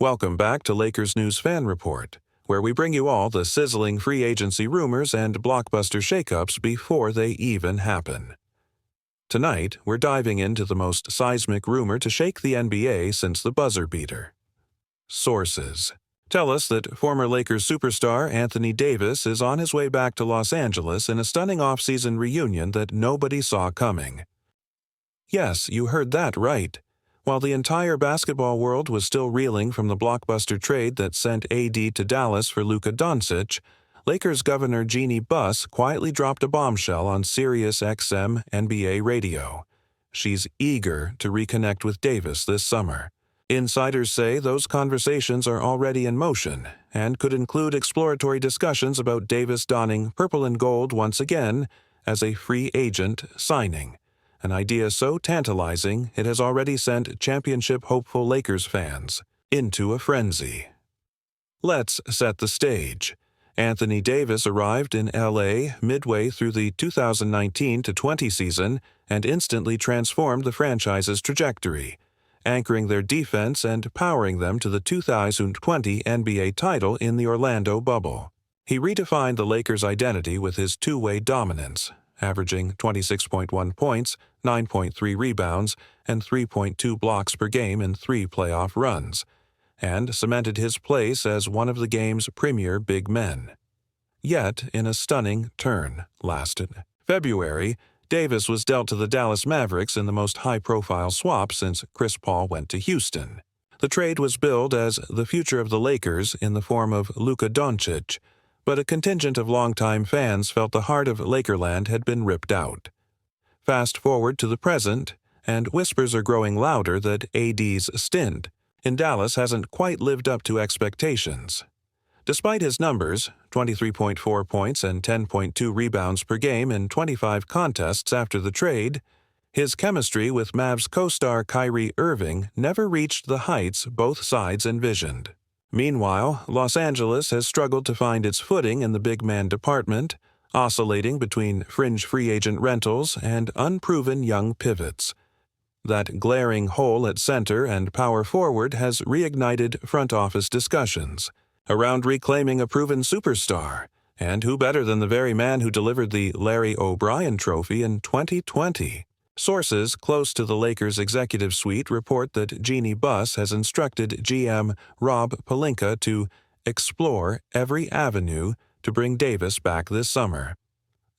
Welcome back to Lakers News Fan Report, where we bring you all the sizzling free agency rumors and blockbuster shakeups before they even happen. Tonight, we're diving into the most seismic rumor to shake the NBA since the buzzer beater. Sources tell us that former Lakers superstar Anthony Davis is on his way back to Los Angeles in a stunning off-season reunion that nobody saw coming. Yes, you heard that right. While the entire basketball world was still reeling from the blockbuster trade that sent AD to Dallas for Luka Doncic, Lakers governor Jeannie Buss quietly dropped a bombshell on Sirius XM NBA radio. She's eager to reconnect with Davis this summer. Insiders say those conversations are already in motion and could include exploratory discussions about Davis donning purple and gold once again as a free agent signing. An idea so tantalizing it has already sent championship-hopeful Lakers fans into a frenzy. Let's set the stage. Anthony Davis arrived in L.A. midway through the 2019-20 season and instantly transformed the franchise's trajectory, anchoring their defense and powering them to the 2020 NBA title in the Orlando bubble. He redefined the Lakers' identity with his two-way dominance, averaging 26.1 points, 9.3 rebounds, and 3.2 blocks per game in 3 playoff runs, and cemented his place as one of the game's premier big men. Yet, in a stunning turn, lasted February, Davis was dealt to the Dallas Mavericks in the most high-profile swap since Chris Paul went to Houston. The trade was billed as the future of the Lakers in the form of Luka Doncic, but a contingent of longtime fans felt the heart of Lakerland had been ripped out. Fast forward to the present, and whispers are growing louder that AD's stint in Dallas hasn't quite lived up to expectations. Despite his numbers, 23.4 points and 10.2 rebounds per game in 25 contests after the trade, his chemistry with Mavs co-star Kyrie Irving never reached the heights both sides envisioned. Meanwhile, Los Angeles has struggled to find its footing in the big man department, oscillating between fringe free agent rentals and unproven young pivots. That glaring hole at center and power forward has reignited front office discussions around reclaiming a proven superstar, and who better than the very man who delivered the Larry O'Brien Trophy in 2020? Sources close to the Lakers' executive suite report that Jeannie Buss has instructed GM Rob Pelinka to explore every avenue to bring Davis back this summer.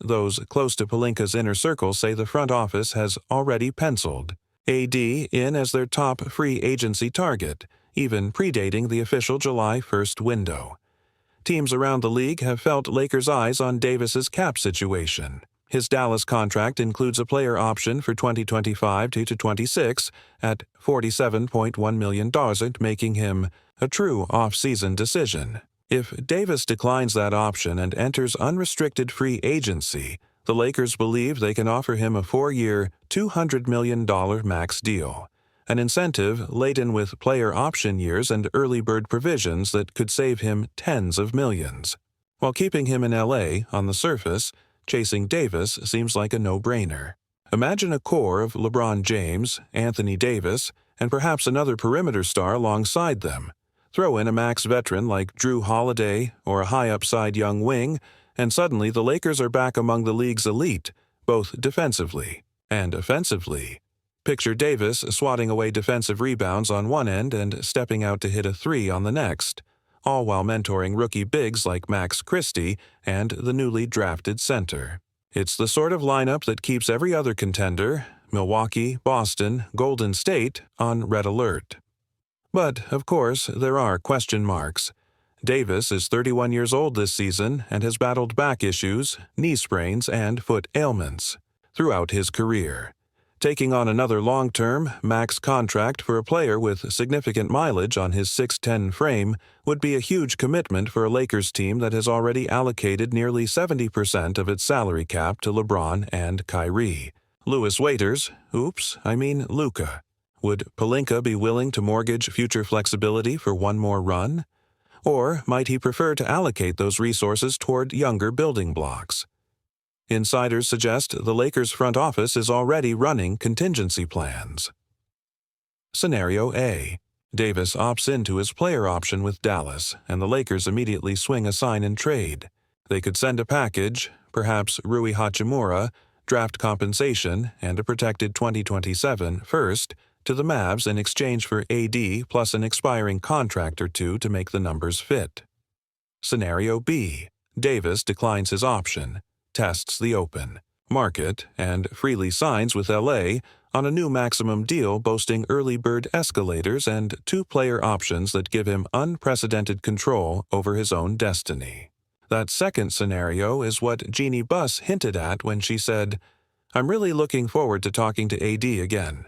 Those close to Pelinka's inner circle say the front office has already penciled AD in as their top free agency target, even predating the official July 1st window. Teams around the league have felt Lakers' eyes on Davis's cap situation. His Dallas contract includes a player option for 2025 to 26 at $47.1 million, making him a true off-season decision. If Davis declines that option and enters unrestricted free agency, the Lakers believe they can offer him a 4-year, $200 million max deal, an incentive laden with player option years and early bird provisions that could save him tens of millions. While keeping him in LA, on the surface, chasing Davis seems like a no-brainer. Imagine a core of LeBron James, Anthony Davis, and perhaps another perimeter star alongside them. Throw in a max veteran like Drew Holiday or a high-upside young wing, and suddenly the Lakers are back among the league's elite, both defensively and offensively. Picture Davis swatting away defensive rebounds on one end and stepping out to hit a three on the next, all while mentoring rookie bigs like Max Christie and the newly drafted center. It's the sort of lineup that keeps every other contender, Milwaukee, Boston, Golden State, on red alert. But, of course, there are question marks. Davis is 31 years old this season and has battled back issues, knee sprains, and foot ailments throughout his career. Taking on another long-term, max contract for a player with significant mileage on his 6'10" frame would be a huge commitment for a Lakers team that has already allocated nearly 70% of its salary cap to LeBron and Kyrie. Luka. Would Pelinka be willing to mortgage future flexibility for one more run? Or might he prefer to allocate those resources toward younger building blocks? Insiders suggest the Lakers' front office is already running contingency plans. Scenario A. Davis opts into his player option with Dallas, and the Lakers immediately swing a sign-and-trade. They could send a package, perhaps Rui Hachimura, draft compensation, and a protected 2027 first, to the Mavs in exchange for AD plus an expiring contract or two to make the numbers fit. Scenario B. Davis declines his option, tests the open market, and freely signs with LA on a new maximum deal boasting early bird escalators and two-player options that give him unprecedented control over his own destiny. That second scenario is what Jeannie Buss hinted at when she said, "I'm really looking forward to talking to AD again.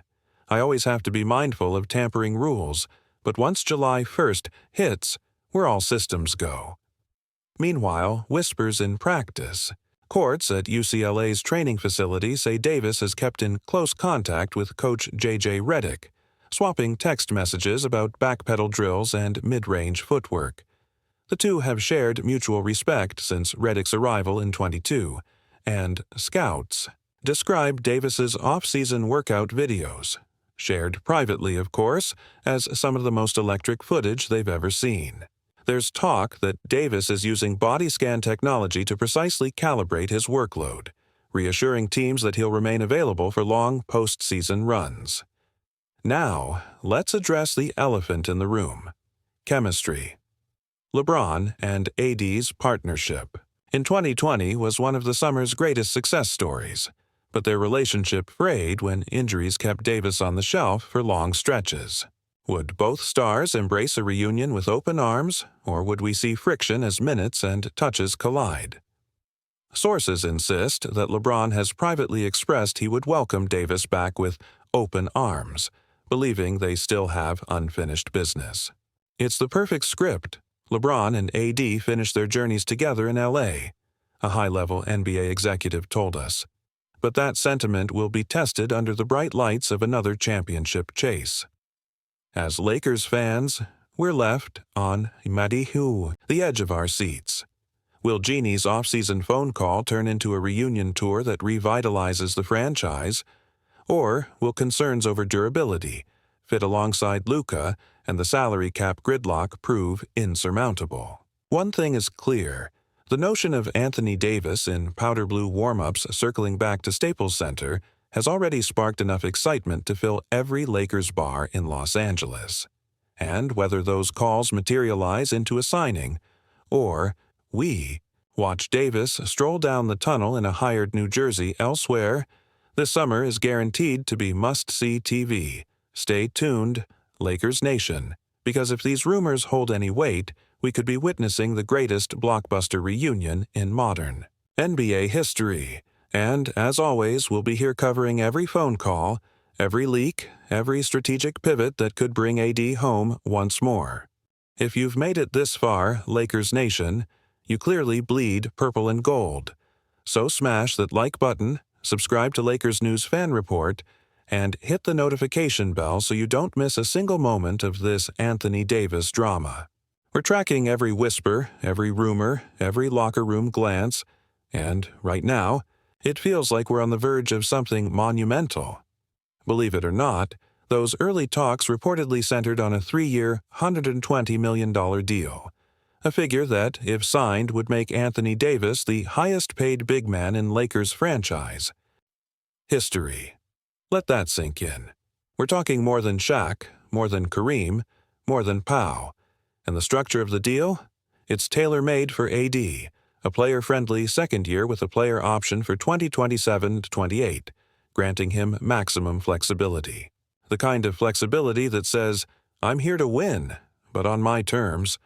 I always have to be mindful of tampering rules, but once July 1st hits, we're all systems go." Meanwhile, whispers in practice. Courts at UCLA's training facility say Davis has kept in close contact with Coach J.J. Redick, swapping text messages about backpedal drills and mid-range footwork. The two have shared mutual respect since Redick's arrival in 22, and scouts describe Davis's off-season workout videos, shared privately, of course, as some of the most electric footage they've ever seen. There's talk that Davis is using body scan technology to precisely calibrate his workload, reassuring teams that he'll remain available for long postseason runs. Now, let's address the elephant in the room: chemistry. LeBron and AD's partnership in 2020 was one of the summer's greatest success stories, but their relationship frayed when injuries kept Davis on the shelf for long stretches. Would both stars embrace a reunion with open arms, or would we see friction as minutes and touches collide? Sources insist that LeBron has privately expressed he would welcome Davis back with open arms, believing they still have unfinished business. It's the perfect script. LeBron and AD finished their journeys together in LA, a high-level NBA executive told us. But that sentiment will be tested under the bright lights of another championship chase. As Lakers fans, we're left on the edge of our seats. Will Jeannie's off-season phone call turn into a reunion tour that revitalizes the franchise? Or will concerns over durability, fit alongside Luka, and the salary cap gridlock prove insurmountable? One thing is clear. The notion of Anthony Davis in powder blue warm-ups circling back to Staples Center has already sparked enough excitement to fill every Lakers bar in Los Angeles. And whether those calls materialize into a signing, or we watch Davis stroll down the tunnel in a hired New Jersey elsewhere, this summer is guaranteed to be must-see TV. Stay tuned, Lakers Nation, because if these rumors hold any weight, we could be witnessing the greatest blockbuster reunion in modern NBA history. And, as always, we'll be here covering every phone call, every leak, every strategic pivot that could bring AD home once more. If you've made it this far, Lakers Nation, you clearly bleed purple and gold. So smash that like button, subscribe to Lakers News Fan Report, and hit the notification bell so you don't miss a single moment of this Anthony Davis drama. We're tracking every whisper, every rumor, every locker room glance, and, right now, it feels like we're on the verge of something monumental. Believe it or not, those early talks reportedly centered on a 3-year, $120 million deal, a figure that, if signed, would make Anthony Davis the highest-paid big man in Lakers franchise history. Let that sink in. We're talking more than Shaq, more than Kareem, more than Pau. And the structure of the deal? It's tailor-made for AD, a player-friendly second year with a player option for 2027 to 28, granting him maximum flexibility. The kind of flexibility that says, "I'm here to win, but on my terms."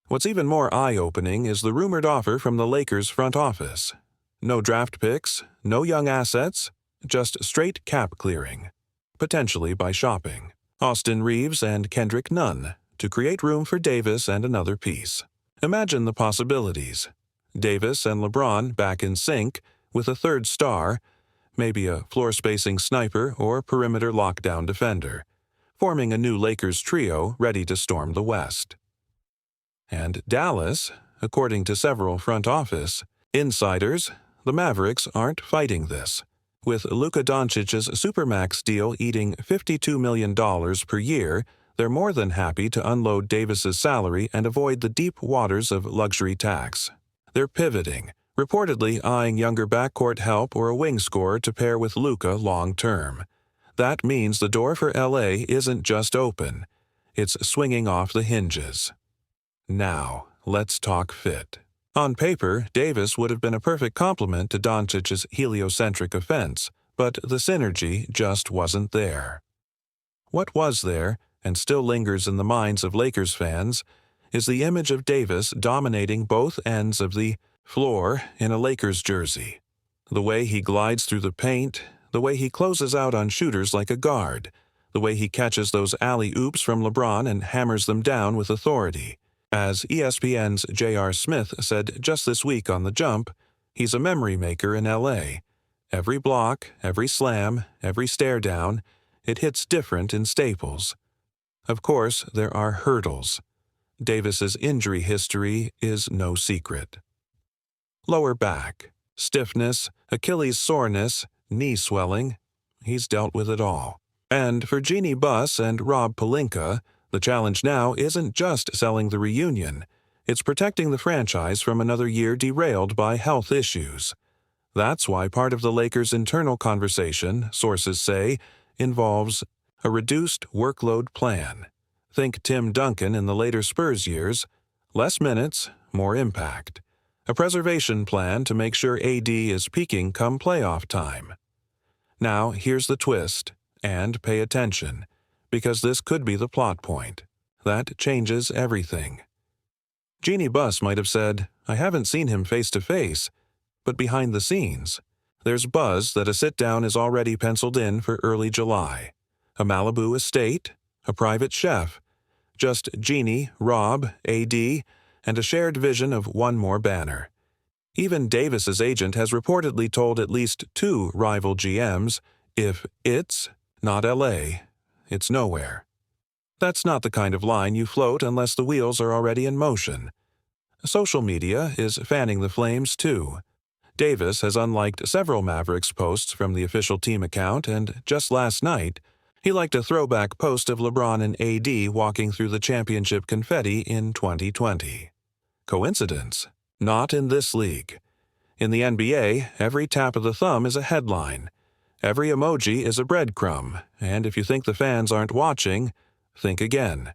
What's even more eye-opening is the rumored offer from the Lakers front office. No draft picks, no young assets, just straight cap clearing, potentially by shopping Austin Reeves and Kendrick Nunn to create room for Davis and another piece. Imagine the possibilities. Davis and LeBron back in sync, with a third star, maybe a floor-spacing sniper or perimeter lockdown defender, forming a new Lakers trio ready to storm the West. And Dallas, according to several front office insiders, the Mavericks aren't fighting this. With Luka Doncic's Supermax deal eating $52 million per year, They're more than happy to unload Davis's salary and avoid the deep waters of luxury tax. They're pivoting, reportedly eyeing younger backcourt help or a wing scorer to pair with Luka long-term. That means the door for LA isn't just open, it's swinging off the hinges. Now, let's talk fit. On paper, Davis would have been a perfect complement to Doncic's heliocentric offense, but the synergy just wasn't there. What was there, and still lingers in the minds of Lakers fans, is the image of Davis dominating both ends of the floor in a Lakers jersey. The way he glides through the paint, the way he closes out on shooters like a guard, the way he catches those alley-oops from LeBron and hammers them down with authority. As ESPN's J.R. Smith said just this week on The Jump, he's a memory maker in L.A. Every block, every slam, every stare down, it hits different in Staples. Of course, there are hurdles. Davis's injury history is no secret. Lower back, stiffness, Achilles soreness, knee swelling. He's dealt with it all. And for Jeanie Buss and Rob Pelinka, the challenge now isn't just selling the reunion. It's protecting the franchise from another year derailed by health issues. That's why part of the Lakers' internal conversation, sources say, involves a reduced workload plan. Think Tim Duncan in the later Spurs years. Less minutes, more impact. A preservation plan to make sure AD is peaking come playoff time. Now, here's the twist, and pay attention, because this could be the plot point. That changes everything. Jeanie Buss might have said, "I haven't seen him face to face," but behind the scenes, there's buzz that a sit-down is already penciled in for early July. A Malibu estate, a private chef, just Jeanie, Rob, AD, and a shared vision of one more banner. Even Davis's agent has reportedly told at least 2 rival GMs, if it's not LA, it's nowhere. That's not the kind of line you float unless the wheels are already in motion. Social media is fanning the flames too. Davis has unliked several Mavericks posts from the official team account, and just last night, he liked a throwback post of LeBron and AD walking through the championship confetti in 2020. Coincidence? Not in this league. In the NBA, every tap of the thumb is a headline. Every emoji is a breadcrumb, and if you think the fans aren't watching, think again.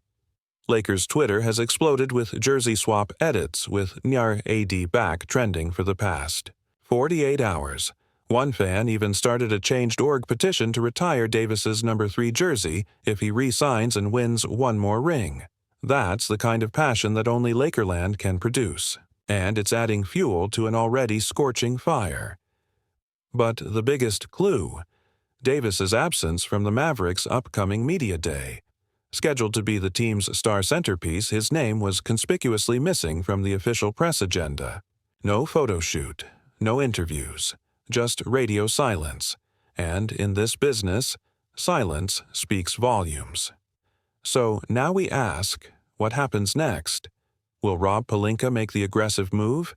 Lakers Twitter has exploded with jersey swap edits, with Nyar AD back trending for the past 48 hours. One fan even started a Change.org petition to retire Davis's number 3 jersey if he re-signs and wins one more ring. That's the kind of passion that only Lakerland can produce, and it's adding fuel to an already scorching fire. But the biggest clue, Davis's absence from the Mavericks' upcoming media day. Scheduled to be the team's star centerpiece, his name was conspicuously missing from the official press agenda. No photo shoot, no interviews, just radio silence. And in this business, silence speaks volumes. So now we ask, what happens next? Will Rob Pelinka make the aggressive move?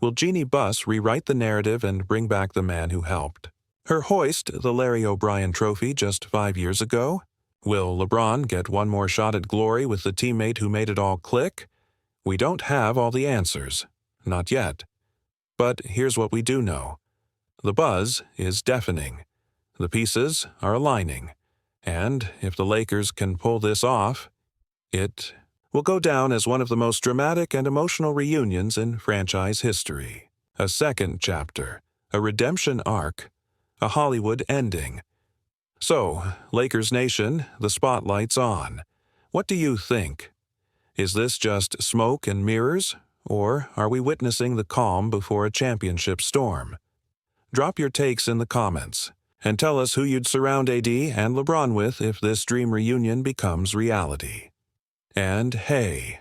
Will Jeanie Buss rewrite the narrative and bring back the man who helped her hoist the Larry O'Brien trophy just 5 years ago? Will LeBron get one more shot at glory with the teammate who made it all click? We don't have all the answers. Not yet. But here's what we do know. The buzz is deafening. The pieces are aligning. And if the Lakers can pull this off, it will go down as one of the most dramatic and emotional reunions in franchise history. A second chapter, a redemption arc, a Hollywood ending. So, Lakers Nation, the spotlight's on. What do you think? Is this just smoke and mirrors, or are we witnessing the calm before a championship storm? Drop your takes in the comments, and tell us who you'd surround AD and LeBron with if this dream reunion becomes reality. And hey,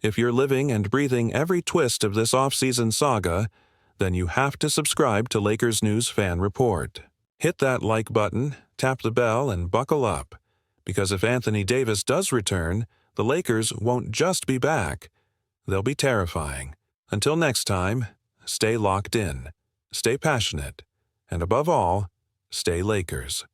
if you're living and breathing every twist of this off-season saga, then you have to subscribe to Lakers News Fan Report. Hit that like button, tap the bell, and buckle up. Because if Anthony Davis does return, the Lakers won't just be back. They'll be terrifying. Until next time, stay locked in, stay passionate, and above all, stay Lakers.